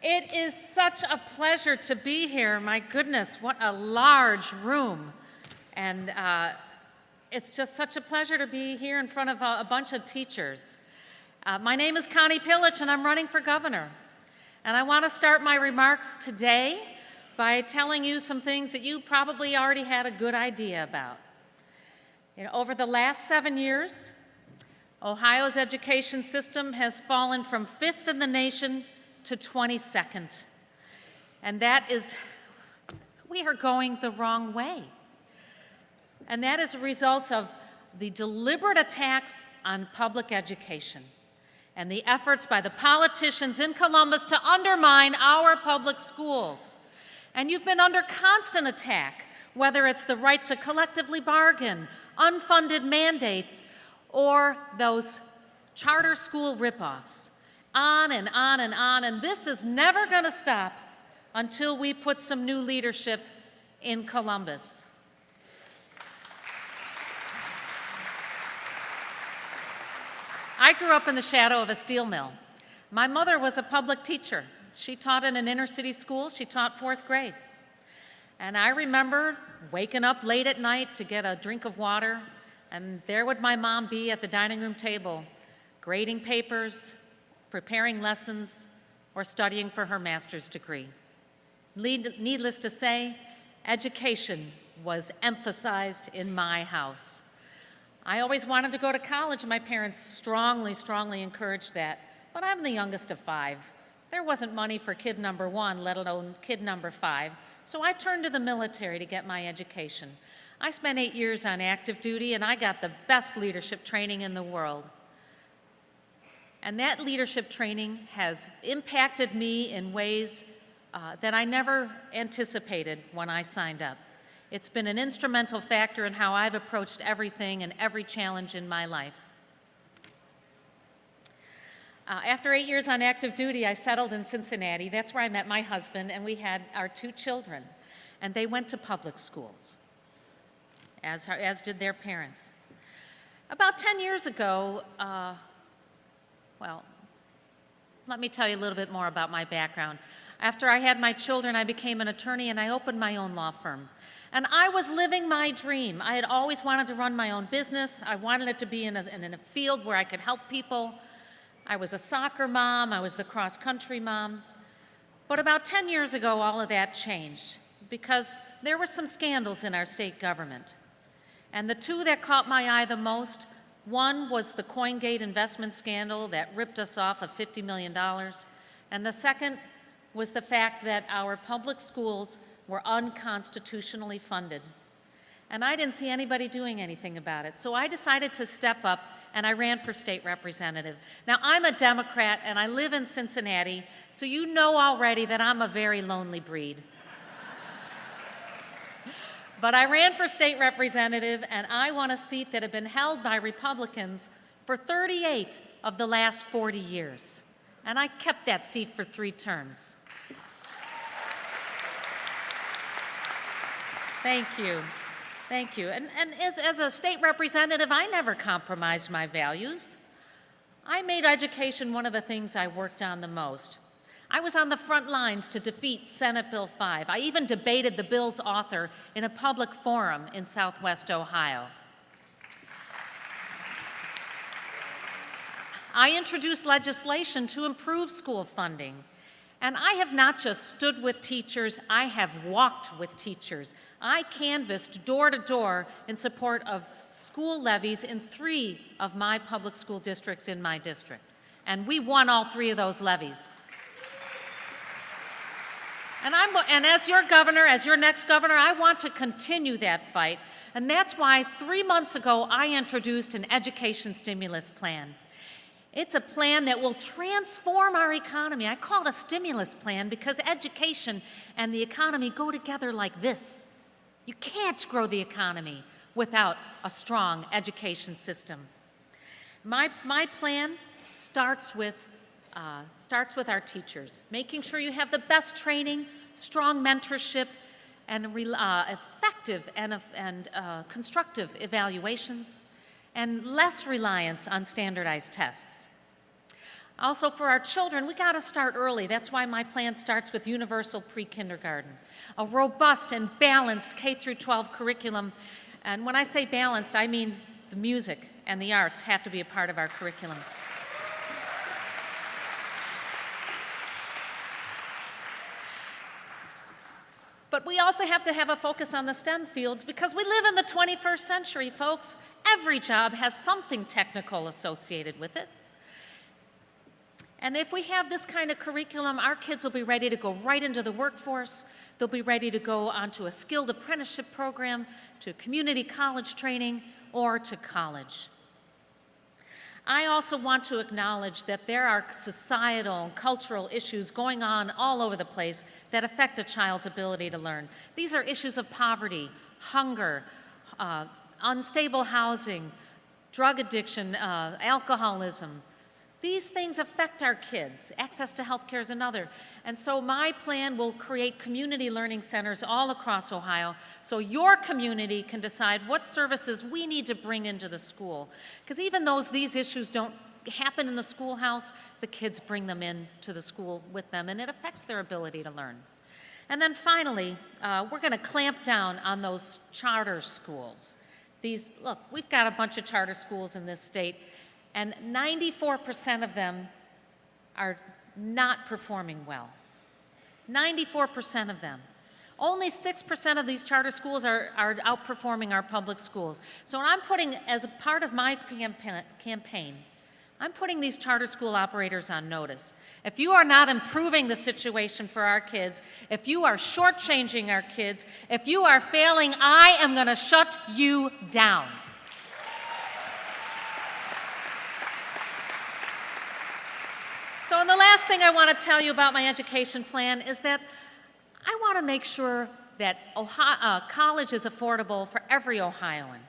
It is such a pleasure to be here. My goodness, what a large room. And it's just such a pleasure to be here in front of a bunch of teachers. My name is Connie Pillich, and I'm running for governor. And I want to start my remarks today by telling you some things that you probably already had a good idea about. Over the last 7 years, Ohio's education system has fallen from 5th in the nation to 22nd. And that is, we are going the wrong way. And that is a result of the deliberate attacks on public education and the efforts by the politicians in Columbus to undermine our public schools. And you've been under constant attack, whether it's the right to collectively bargain, unfunded mandates, or those charter school ripoffs. On and on and on, and this is never going to stop until we put some new leadership in Columbus. I grew up in the shadow of a steel mill. My mother was a public teacher. She taught in an inner city school. She taught 4th grade. And I remember waking up late at night to get a drink of water, and there would my mom be at the dining room table, grading papers, preparing lessons, or studying for her master's degree. Needless to say, education was emphasized in my house. I always wanted to go to college, and my parents strongly encouraged that, but I'm the youngest of 5. There wasn't money for kid number 1, let alone kid number 5, so I turned to the military to get my education. I spent 8 years on active duty, and I got the best leadership training in the world. And that leadership training has impacted me in ways that I never anticipated when I signed up. It's been an instrumental factor in how I've approached everything and every challenge in my life. After 8 years on active duty, I settled in Cincinnati. That's where I met my husband, and we had our 2 children. And they went to public schools, as did their parents. About 10 years ago, well, let me tell you a little bit more about my background. After I had my children, I became an attorney, and I opened my own law firm. And I was living my dream. I had always wanted to run my own business. I wanted it to be in a field where I could help people. I was a soccer mom. I was the cross-country mom. But about 10 years ago, all of that changed because there were some scandals in our state government. And the 2 that caught my eye the most, one was the CoinGate investment scandal that ripped us off of $50 million. And the second was the fact that our public schools were unconstitutionally funded. And I didn't see anybody doing anything about it. So I decided to step up, and I ran for state representative. Now, I'm a Democrat, and I live in Cincinnati, so you know already that I'm a very lonely breed. But I ran for state representative, and I won a seat that had been held by Republicans for 38 of the last 40 years. And I kept that seat for 3 terms. Thank you. Thank you. And as a state representative, I never compromised my values. I made education one of the things I worked on the most. I was on the front lines to defeat Senate Bill 5. I even debated the bill's author in a public forum in Southwest Ohio. I introduced legislation to improve school funding. And I have not just stood with teachers, I have walked with teachers. I canvassed door to door in support of school levies in 3 of my public school districts in my district. And we won all 3 of those levies. And as your governor, as your next governor, I want to continue that fight. And that's why 3 months ago, I introduced an education stimulus plan. It's a plan that will transform our economy. I call it a stimulus plan because education and the economy go together like this. You can't grow the economy without a strong education system. My plan starts with our teachers, making sure you have the best training, strong mentorship, and effective and constructive evaluations, and less reliance on standardized tests. Also, for our children, we got to start early. That's why my plan starts with universal pre-kindergarten, a robust and balanced K through 12 curriculum. And when I say balanced, I mean the music and the arts have to be a part of our curriculum. But we also have to have a focus on the STEM fields because we live in the 21st century, folks. Every job has something technical associated with it. And if we have this kind of curriculum, our kids will be ready to go right into the workforce. They'll be ready to go onto a skilled apprenticeship program, to community college training, or to college. I also want to acknowledge that there are societal and cultural issues going on all over the place that affect a child's ability to learn. These are issues of poverty, hunger, unstable housing, drug addiction, alcoholism. These things affect our kids. Access to health care is another. And so my plan will create community learning centers all across Ohio so your community can decide what services we need to bring into the school. Because even though these issues don't happen in the schoolhouse, the kids bring them into the school with them, and it affects their ability to learn. And then finally, we're going to clamp down on those charter schools. Look, we've got a bunch of charter schools in this state, and 94% of them are not performing well. 94% of them. Only 6% of these charter schools are outperforming our public schools. So I'm putting, as a part of my campaign, I'm putting these charter school operators on notice. If you are not improving the situation for our kids, if you are shortchanging our kids, if you are failing, I am going to shut you down. So the last thing I want to tell you about my education plan is that I want to make sure that college is affordable for every Ohioan.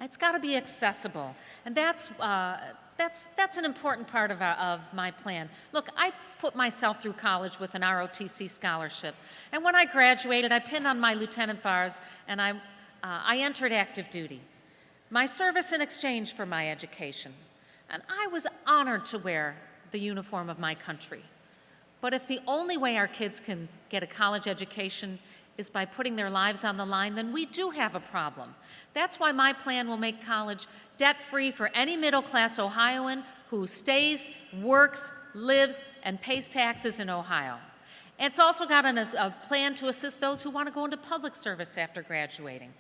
It's got to be accessible, and that's an important part of my plan. Look, I put myself through college with an ROTC scholarship, and when I graduated, I pinned on my lieutenant bars, and I entered active duty. My service in exchange for my education, and I was honored to wear the uniform of my country. But if the only way our kids can get a college education is by putting their lives on the line, then we do have a problem. That's why my plan will make college debt-free for any middle-class Ohioan who stays, works, lives, and pays taxes in Ohio. And it's also got a plan to assist those who want to go into public service after graduating.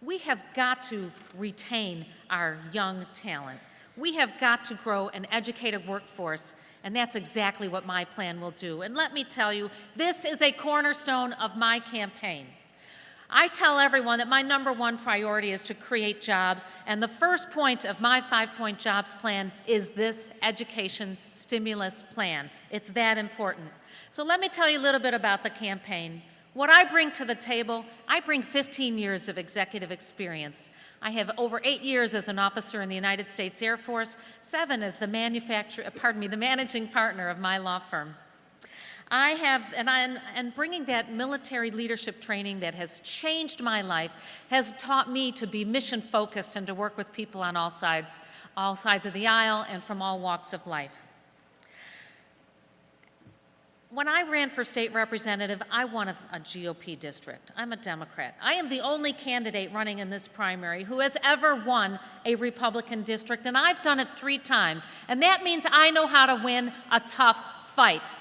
We have got to retain our young talent. We have got to grow an educated workforce, and that's exactly what my plan will do. And let me tell you, this is a cornerstone of my campaign. I tell everyone that my #1 priority is to create jobs, and the first point of my 5-point jobs plan is this education stimulus plan. It's that important. So let me tell you a little bit about the campaign. What I bring to the table, I bring 15 years of executive experience. I have over 8 years as an officer in the United States Air Force, 7 as the managing partner of my law firm. And bringing that military leadership training that has changed my life has taught me to be mission focused and to work with people on all sides of the aisle and from all walks of life. When I ran for state representative, I won a GOP district. I'm a Democrat. I am the only candidate running in this primary who has ever won a Republican district, and I've done it 3 times. And that means I know how to win a tough fight.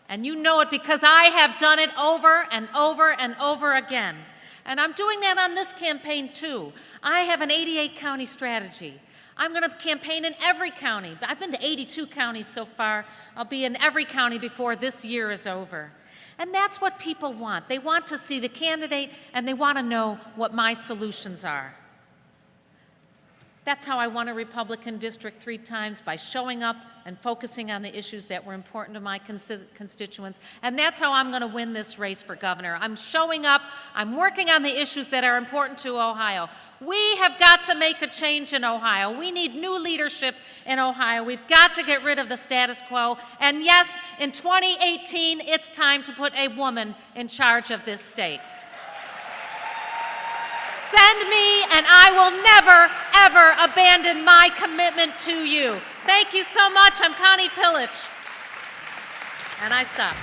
And you know it because I have done it over and over and over again. And I'm doing that on this campaign too. I have an 88-county strategy. I'm going to campaign in every county. I've been to 82 counties so far. I'll be in every county before this year is over. And that's what people want. They want to see the candidate, and they want to know what my solutions are. That's how I won a Republican district 3 times, by showing up and focusing on the issues that were important to my constituents. And that's how I'm going to win this race for governor. I'm showing up. I'm working on the issues that are important to Ohio. We have got to make a change in Ohio. We need new leadership in Ohio. We've got to get rid of the status quo. And yes, in 2018, it's time to put a woman in charge of this state. Send me, and I will never, ever abandon my commitment to you. Thank you so much. I'm Connie Pillich. And I stop.